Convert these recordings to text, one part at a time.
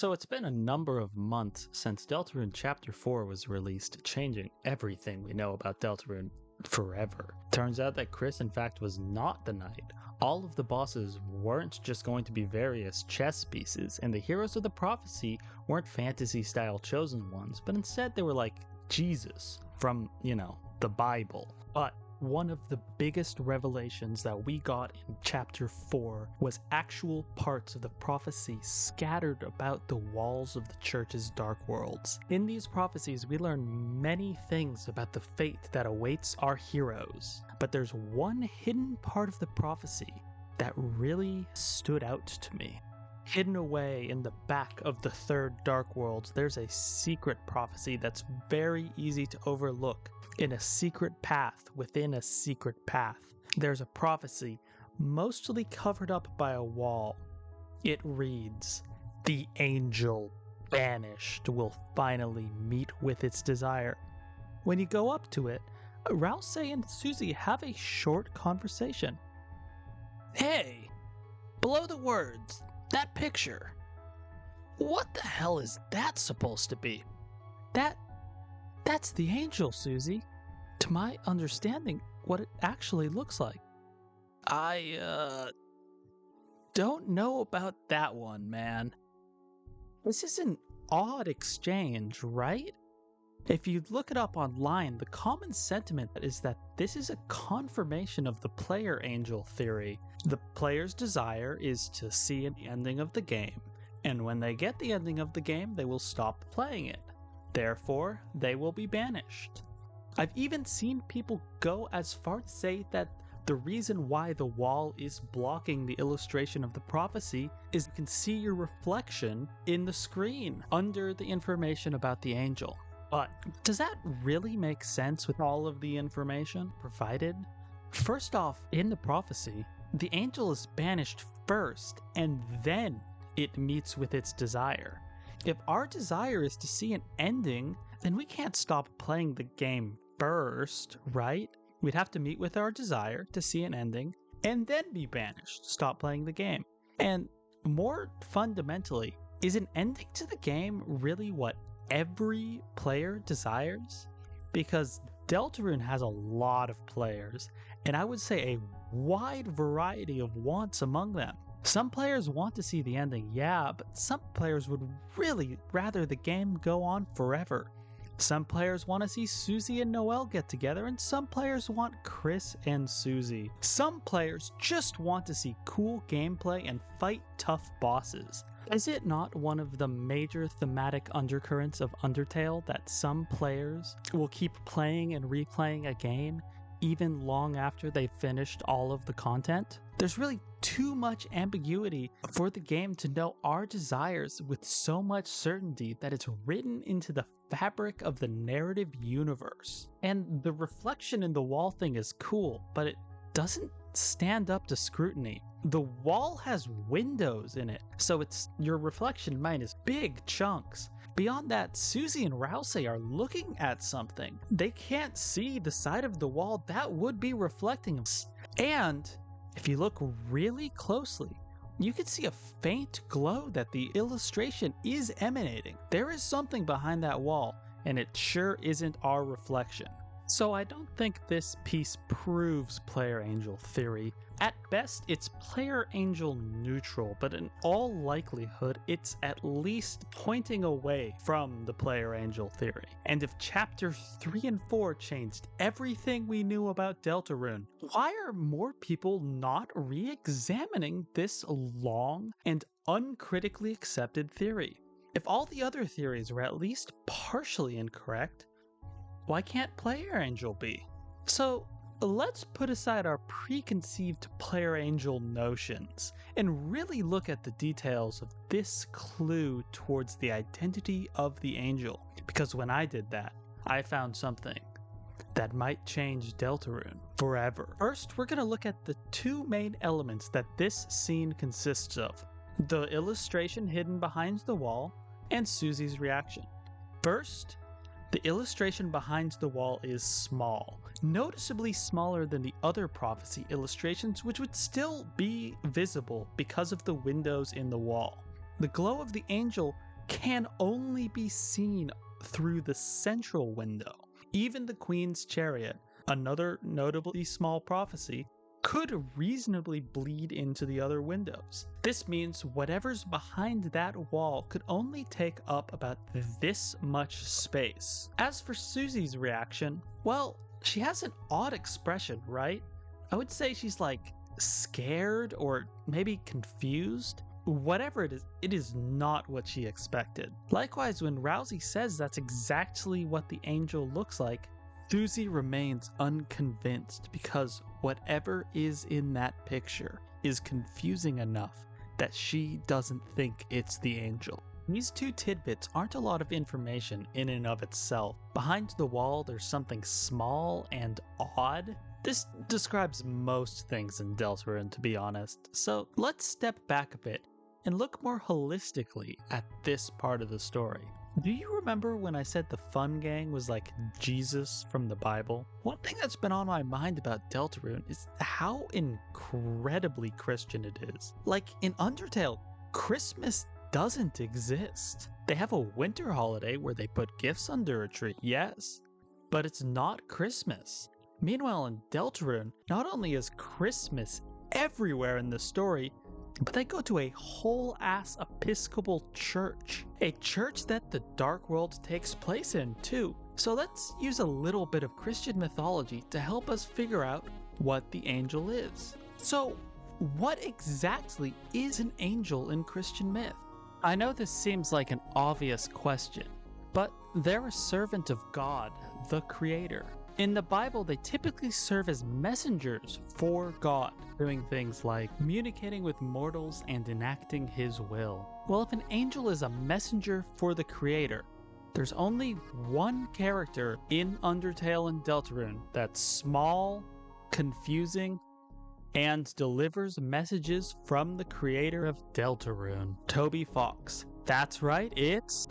So it's been a number of months since Deltarune Chapter 4 was released, changing everything we know about Deltarune forever. Turns out that Kris in fact was not the knight. All of the bosses weren't just going to be various chess pieces, and the heroes of the prophecy weren't fantasy-style chosen ones, but instead they were like Jesus from, the Bible. But one of the biggest revelations that we got in Chapter 4 was actual parts of the prophecy scattered about the walls of the church's dark worlds. In these prophecies, we learn many things about the fate that awaits our heroes, but there's one hidden part of the prophecy that really stood out to me. Hidden away in the back of the third dark world, there's a secret prophecy that's very easy to overlook. In a secret path within a secret path, there's a prophecy mostly covered up by a wall. It reads, "The angel banished will finally meet with its desire." When you go up to it, Rouse and Susie have a short conversation. "Hey, below the words, that picture. What the hell is that supposed to be?" That's the angel, Susie. To my understanding, what it actually looks like. I don't know about that one, man. This is an odd exchange, right? If you look it up online, the common sentiment is that this is a confirmation of the player angel theory. The player's desire is to see the ending of the game, and when they get the ending of the game, they will stop playing it. Therefore, they will be banished. I've even seen people go as far to say that the reason why the wall is blocking the illustration of the prophecy is you can see your reflection in the screen under the information about the angel. But does that really make sense with all of the information provided? First off, in the prophecy, the angel is banished first, and then it meets with its desire. If our desire is to see an ending, then we can't stop playing the game first, right? We'd have to meet with our desire to see an ending, and then be banished, stop playing the game. And more fundamentally, is an ending to the game really what every player desires? Because Deltarune has a lot of players, and I would say a wide variety of wants among them. Some players want to see the ending, yeah, but some players would really rather the game go on forever. Some players want to see Susie and Noelle get together, and some players want Kris and Susie. Some players just want to see cool gameplay and fight tough bosses. Is it not one of the major thematic undercurrents of Undertale that some players will keep playing and replaying a game even long after they've finished all of the content? There's really too much ambiguity for the game to know our desires with so much certainty that it's written into the fabric of the narrative universe. And the reflection in the wall thing is cool, but it doesn't stand up to scrutiny. The wall has windows in it, so your reflection minus big chunks. Beyond that, Susie and Rouse are looking at something. They can't see the side of the wall that would be reflecting us. And if you look really closely, you can see a faint glow that the illustration is emanating. There is something behind that wall, and it sure isn't our reflection. So I don't think this piece proves player angel theory. At best, it's player angel neutral, but in all likelihood, it's at least pointing away from the player angel theory. And if Chapter 3 and 4 changed everything we knew about Deltarune, why are more people not re-examining this long and uncritically accepted theory? If all the other theories were at least partially incorrect, why can't player angel be? So let's put aside our preconceived player angel notions and really look at the details of this clue towards the identity of the angel. Because when I did that, I found something that might change Deltarune forever. First, we're going to look at the two main elements that this scene consists of: the illustration hidden behind the wall and Susie's reaction. First, the illustration behind the wall is small, noticeably smaller than the other prophecy illustrations, which would still be visible because of the windows in the wall. The glow of the angel can only be seen through the central window. Even the Queen's Chariot, another notably small prophecy, could reasonably bleed into the other windows. This means whatever's behind that wall could only take up about this much space. As for Susie's reaction, well, she has an odd expression, right? I would say she's like scared or maybe confused. Whatever it is not what she expected. Likewise, when Rousey says that's exactly what the angel looks like, Susie remains unconvinced because whatever is in that picture is confusing enough that she doesn't think it's the angel. These two tidbits aren't a lot of information in and of itself. Behind the wall, there's something small and odd. This describes most things in Deltarune, to be honest. So let's step back a bit and look more holistically at this part of the story. Do you remember when I said the Fun Gang was like Jesus from the Bible? One thing that's been on my mind about Deltarune is how incredibly Christian it is. Like in Undertale, Christmas doesn't exist. They have a winter holiday where they put gifts under a tree, yes, but it's not Christmas. Meanwhile, in Deltarune, not only is Christmas everywhere in the story, but they go to a whole-ass Episcopal church. A church that the Dark World takes place in, too. So let's use a little bit of Christian mythology to help us figure out what the angel is. So, what exactly is an angel in Christian myth? I know this seems like an obvious question, but they're a servant of God, the Creator. In the Bible, they typically serve as messengers for God, doing things like communicating with mortals and enacting His will. Well, if an angel is a messenger for the Creator, there's only one character in Undertale and Deltarune that's small, confusing, and delivers messages from the creator of Deltarune, Toby Fox. That's right, it's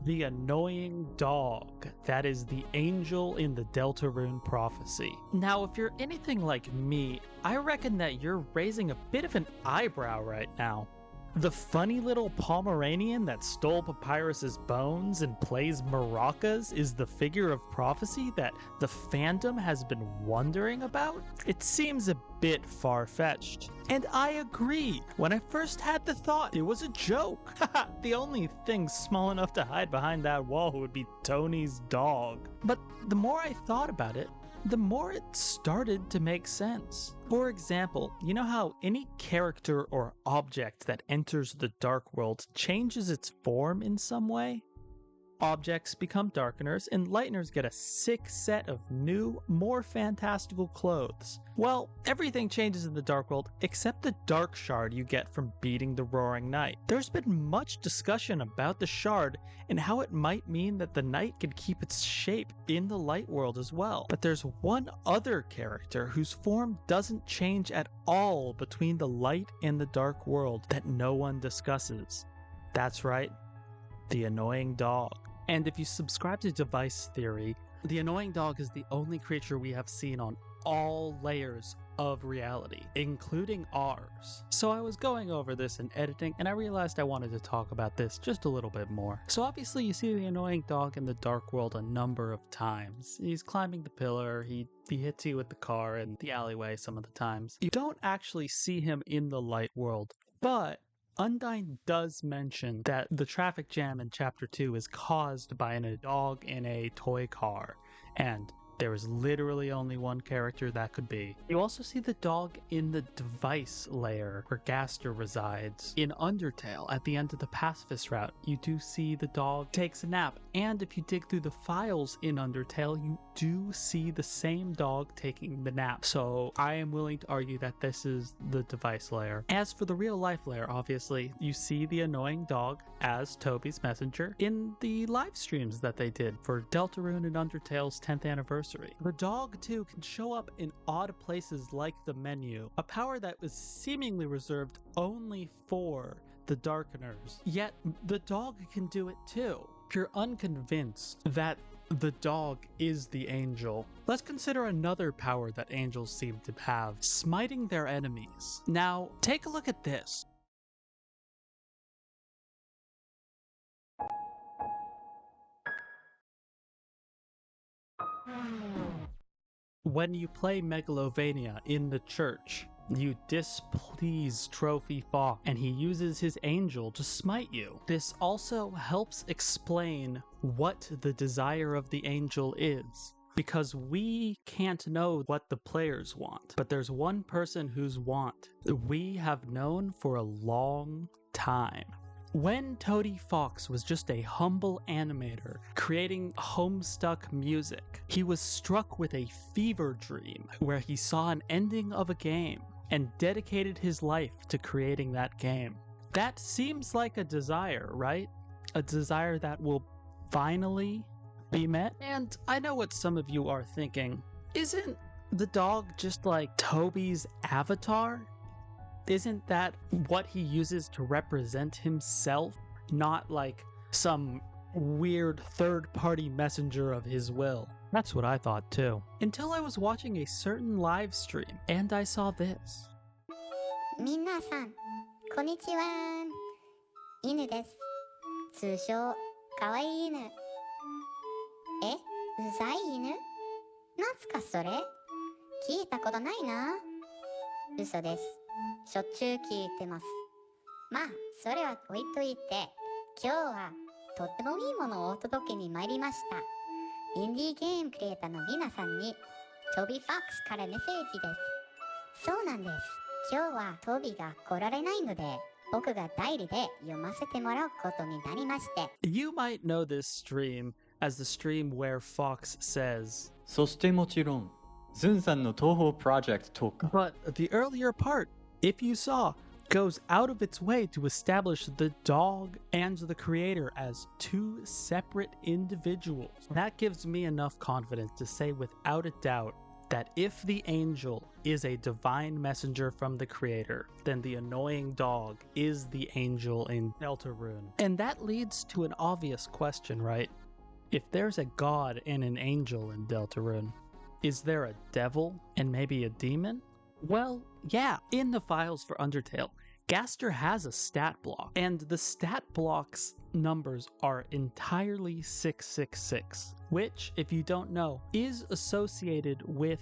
the annoying dog that is the angel in the Deltarune prophecy. Now, if you're anything like me, I reckon that you're raising a bit of an eyebrow right now. The funny little Pomeranian that stole Papyrus's bones and plays maracas is the figure of prophecy that the fandom has been wondering about? It seems a bit far-fetched. And I agree. When I first had the thought, it was a joke. The only thing small enough to hide behind that wall would be Tony's dog. But the more I thought about it, the more it started to make sense. For example, you know how any character or object that enters the Dark World changes its form in some way? Objects become darkeners, and lighteners get a sick set of new, more fantastical clothes. Well, everything changes in the Dark World except the Dark Shard you get from beating the Roaring Knight. There's been much discussion about the Shard and how it might mean that the Knight can keep its shape in the Light World as well. But there's one other character whose form doesn't change at all between the Light and the Dark World that no one discusses. That's right, the annoying dog. And if you subscribe to device theory, the annoying dog is the only creature we have seen on all layers of reality, including ours. So I was going over this in editing, and I realized I wanted to talk about this just a little bit more. So obviously you see the annoying dog in the Dark World a number of times. He's climbing the pillar, he hits you with the car in the alleyway some of the times. You don't actually see him in the Light World, but Undyne does mention that the traffic jam in Chapter 2 is caused by a dog in a toy car, and there is literally only one character that could be. You also see the dog in the device layer where Gaster resides. In Undertale, at the end of the Pacifist route, you do see the dog takes a nap, and if you dig through the files in Undertale, you do see the same dog taking the nap. So I am willing to argue that this is the device layer. As for the real life layer, obviously, you see the annoying dog as Toby's messenger in the live streams that they did for Deltarune and Undertale's 10th anniversary. The dog too can show up in odd places like the menu, a power that was seemingly reserved only for the Darkeners. Yet the dog can do it too. If you're unconvinced that the dog is the angel, let's consider another power that angels seem to have: smiting their enemies. Now, take a look at this. When you play Megalovania in the church, you displease Trophy Fox, and he uses his angel to smite you. This also helps explain what the desire of the angel is, because we can't know what the players want, but there's one person whose want we have known for a long time. When Toady Fox was just a humble animator creating Homestuck music, he was struck with a fever dream where he saw an ending of a game and dedicated his life to creating that game. That seems like a desire, right? A desire that will finally be met. And I know what some of you are thinking. Isn't the dog just like Toby's avatar? Isn't that what he uses to represent himself, not like some weird third-party messenger of his will? That's what I thought too. Until I was watching a certain live stream and I saw this. みなさん、こんにちは。犬です。通称、かわいい犬。え、うざい犬？なんすかそれ？聞いたことないな。嘘です。しょっちゅう聞いてます。まあ、それは置いといて、今日はとってもいいものをお届けに参りました。インディーゲームクリエイターの皆さんに、トビー・フォックスからメッセージです。そうなんです。今日はトビが来られないので、僕が代理で読ませてもらうことになりまして。You might know this stream as the stream where Fox says, そしてもちろん、ズンさんの東宝プロジェクトとか。 but the earlier part, if you saw, goes out of its way to establish the dog and the creator as two separate individuals. That gives me enough confidence to say without a doubt that if the angel is a divine messenger from the creator, then the annoying dog is the angel in Deltarune. And that leads to an obvious question, right? If there's a god and an angel in Deltarune, is there a devil and maybe a demon? Well, yeah, in the files for Undertale, Gaster has a stat block, and the stat block's numbers are entirely 666, which, if you don't know, is associated with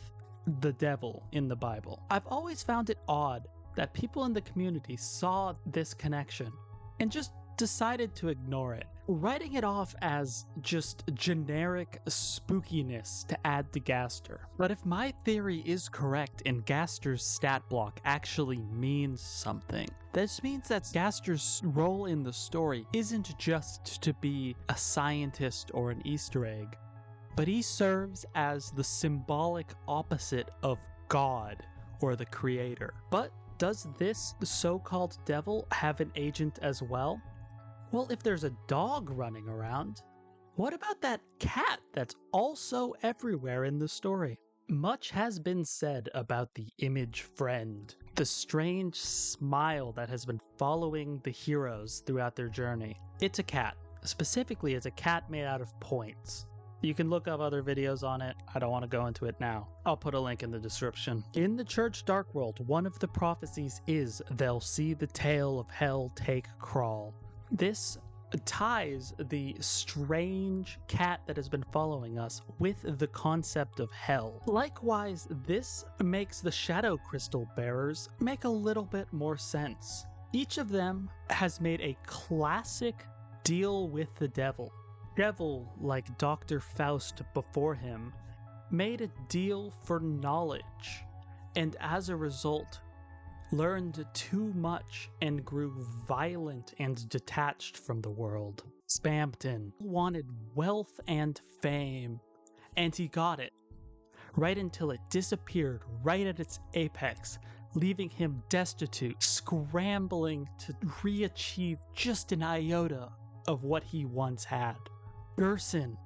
the devil in the Bible. I've always found it odd that people in the community saw this connection and just decided to ignore it, writing it off as just generic spookiness to add to Gaster. But if my theory is correct and Gaster's stat block actually means something, this means that Gaster's role in the story isn't just to be a scientist or an Easter egg, but he serves as the symbolic opposite of God or the creator. But does this so-called devil have an agent as well? Well, if there's a dog running around, what about that cat that's also everywhere in the story? Much has been said about the image friend, the strange smile that has been following the heroes throughout their journey. It's a cat. Specifically, it's a cat made out of points. You can look up other videos on it. I don't want to go into it now. I'll put a link in the description. In the Church Dark World, one of the prophecies is they'll see the tail of hell take crawl. This ties the strange cat that has been following us with the concept of hell. Likewise, this makes the Shadow Crystal Bearers make a little bit more sense. Each of them has made a classic deal with the devil. Devil, like Dr. Faust before him, made a deal for knowledge, and as a result, learned too much and grew violent and detached from the world. Spamton wanted wealth and fame, and he got it, right until it disappeared right at its apex, leaving him destitute, scrambling to re-achieve just an iota of what he once had. Gerson,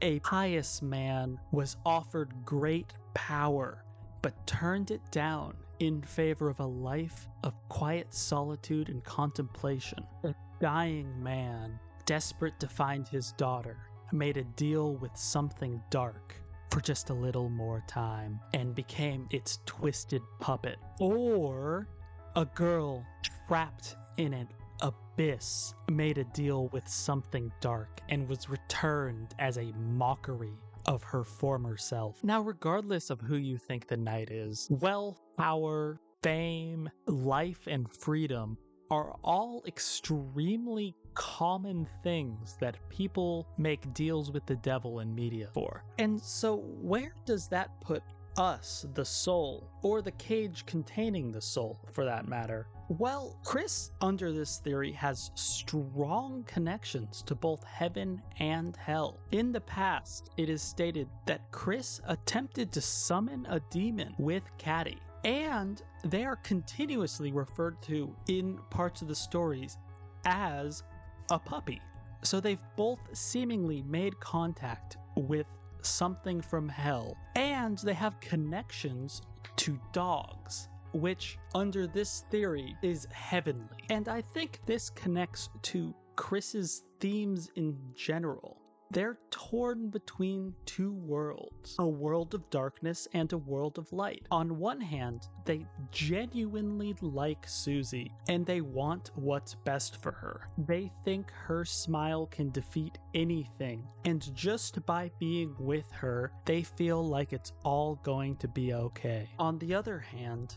a pious man, was offered great power, but turned it down in favor of a life of quiet solitude and contemplation. A dying man, desperate to find his daughter, made a deal with something dark for just a little more time and became its twisted puppet. Or a girl trapped in an abyss made a deal with something dark and was returned as a mockery of her former self. Now, regardless of who you think the knight is, wealth, power, fame, life, and freedom are all extremely common things that people make deals with the devil in media for. And so where does that put us, the soul, or the cage containing the soul, for that matter? Well, Kris, under this theory, has strong connections to both heaven and hell. In the past, it is stated that Kris attempted to summon a demon with Caddy, and they are continuously referred to in parts of the stories as a puppy. So they've both seemingly made contact with something from hell, and they have connections to dogs, which under this theory is heavenly. And I think this connects to Kris's themes in general. They're torn between two worlds, a world of darkness and a world of light. On one hand, they genuinely like Susie, and they want what's best for her. They think her smile can defeat anything, and just by being with her, they feel like it's all going to be okay. On the other hand,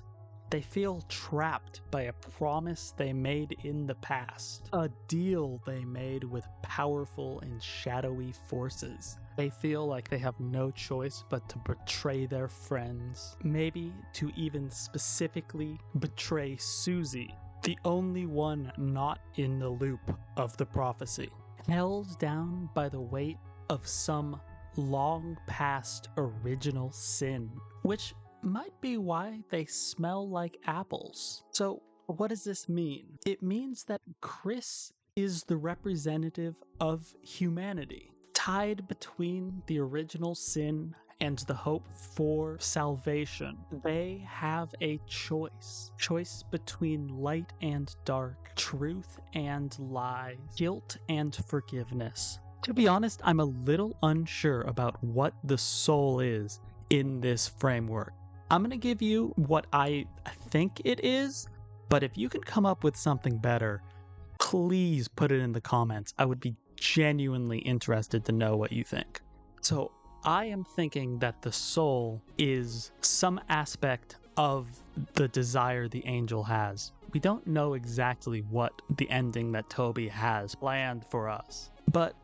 they feel trapped by a promise they made in the past, a deal they made with powerful and shadowy forces. They feel like they have no choice but to betray their friends, maybe to even specifically betray Susie, the only one not in the loop of the prophecy. Held down by the weight of some long past original sin, which might be why they smell like apples. So what does this mean? It means that Kris is the representative of humanity, tied between the original sin and the hope for salvation. They have a choice between light and dark, truth and lies, guilt and forgiveness. To be honest, I'm a little unsure about what the soul is in this framework. I'm going to give you what I think it is, but if you can come up with something better, please put it in the comments. I would be genuinely interested to know what you think. So I am thinking that the soul is some aspect of the desire the angel has. We don't know exactly what the ending that Toby has planned for us, but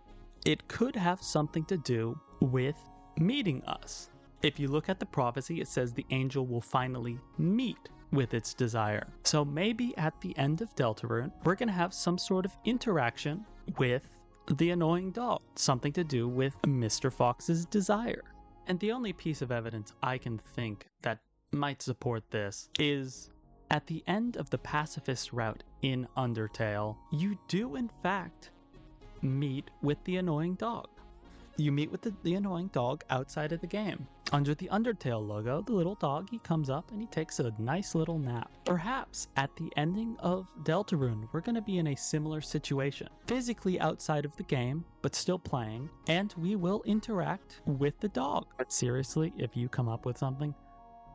it could have something to do with meeting us. If you look at the prophecy, it says the angel will finally meet with its desire. So maybe at the end of Deltarune, we're going to have some sort of interaction with the annoying dog, something to do with Mr. Fox's desire. And the only piece of evidence I can think that might support this is at the end of the pacifist route in Undertale, you do in fact meet with the annoying dog. You meet with the annoying dog outside of the game. Under the Undertale logo, the little dog, he comes up and he takes a nice little nap. Perhaps at the ending of Deltarune, we're going to be in a similar situation. Physically outside of the game, but still playing, and we will interact with the dog. But seriously, if you come up with something,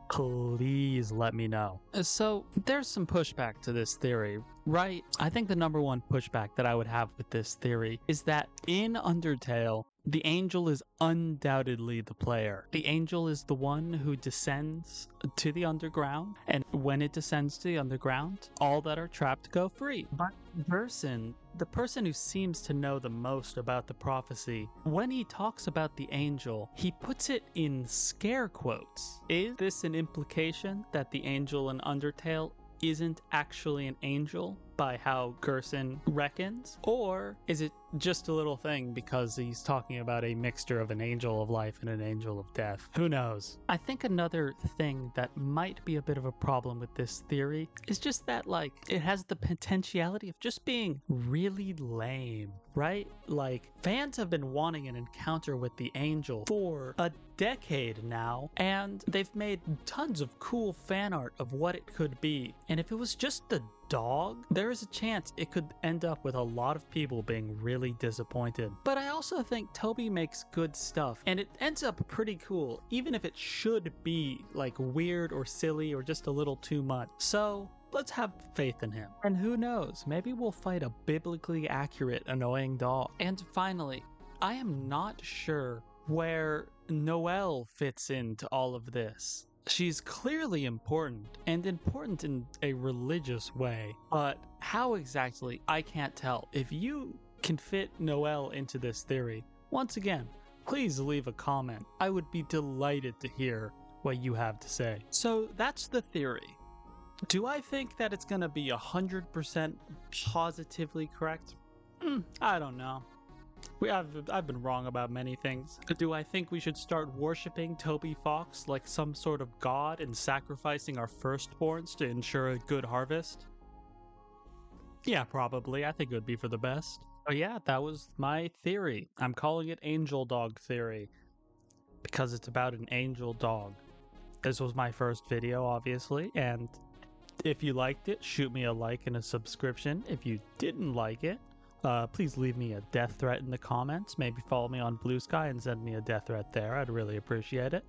please let me know. So there's some pushback to this theory, right? I think the number one pushback that I would have with this theory is that in Undertale, the angel is undoubtedly the player. The angel is the one who descends to the underground, and when it descends to the underground, all that are trapped go free. But the person who seems to know the most about the prophecy, when he talks about the angel, he puts it in scare quotes. Is this an implication that the angel in Undertale isn't actually an angel by how Gerson reckons? Or is it just a little thing because he's talking about a mixture of an angel of life and an angel of death? Who knows? I think another thing that might be a bit of a problem with this theory is just that, like, it has the potentiality of just being really lame, right? Like, fans have been wanting an encounter with the angel for a decade now, and they've made tons of cool fan art of what it could be. And if it was just a dog, there is a chance it could end up with a lot of people being really disappointed. But I also think Toby makes good stuff, and it ends up pretty cool, even if it should be like weird or silly or just a little too much. So let's have faith in him. And who knows, maybe we'll fight a biblically accurate annoying dog. And finally, I am not sure where Noelle fits into all of this. She's clearly important, and important in a religious way, but how exactly, I can't tell. If you can fit Noelle into this theory, once again, please leave a comment. I would be delighted to hear what you have to say. So that's the theory. Do I think that it's gonna be 100% positively correct? I don't know. I've been wrong about many things. Do I think we should start worshipping Toby Fox like some sort of god and sacrificing our firstborns to ensure a good harvest? Yeah, probably. I think it would be for the best. Oh yeah, that was my theory. I'm calling it Angel Dog Theory because it's about an angel dog. This was my first video, obviously, and if you liked it, shoot me a like and a subscription. If you didn't like it, please leave me a death threat in the comments. Maybe follow me on Blue Sky and send me a death threat there. I'd really appreciate it.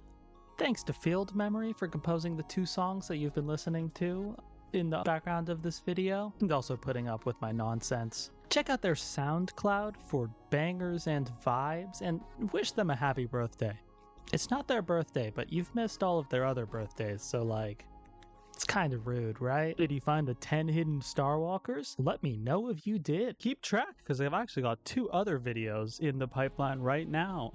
Thanks to Field Memory for composing the 2 songs that you've been listening to in the background of this video, and also putting up with my nonsense. Check out their SoundCloud for bangers and vibes, and wish them a happy birthday. It's not their birthday, but you've missed all of their other birthdays, so like, it's kind of rude, right? Did you find the 10 hidden starwalkers? Let me know if you did. Keep track, because I've actually got 2 other videos in the pipeline right now.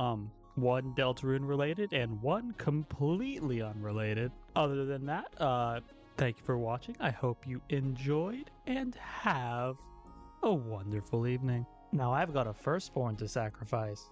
One Deltarune related and one completely unrelated. Other than that, thank you for watching. I hope you enjoyed and have a wonderful evening. Now I've got a firstborn to sacrifice.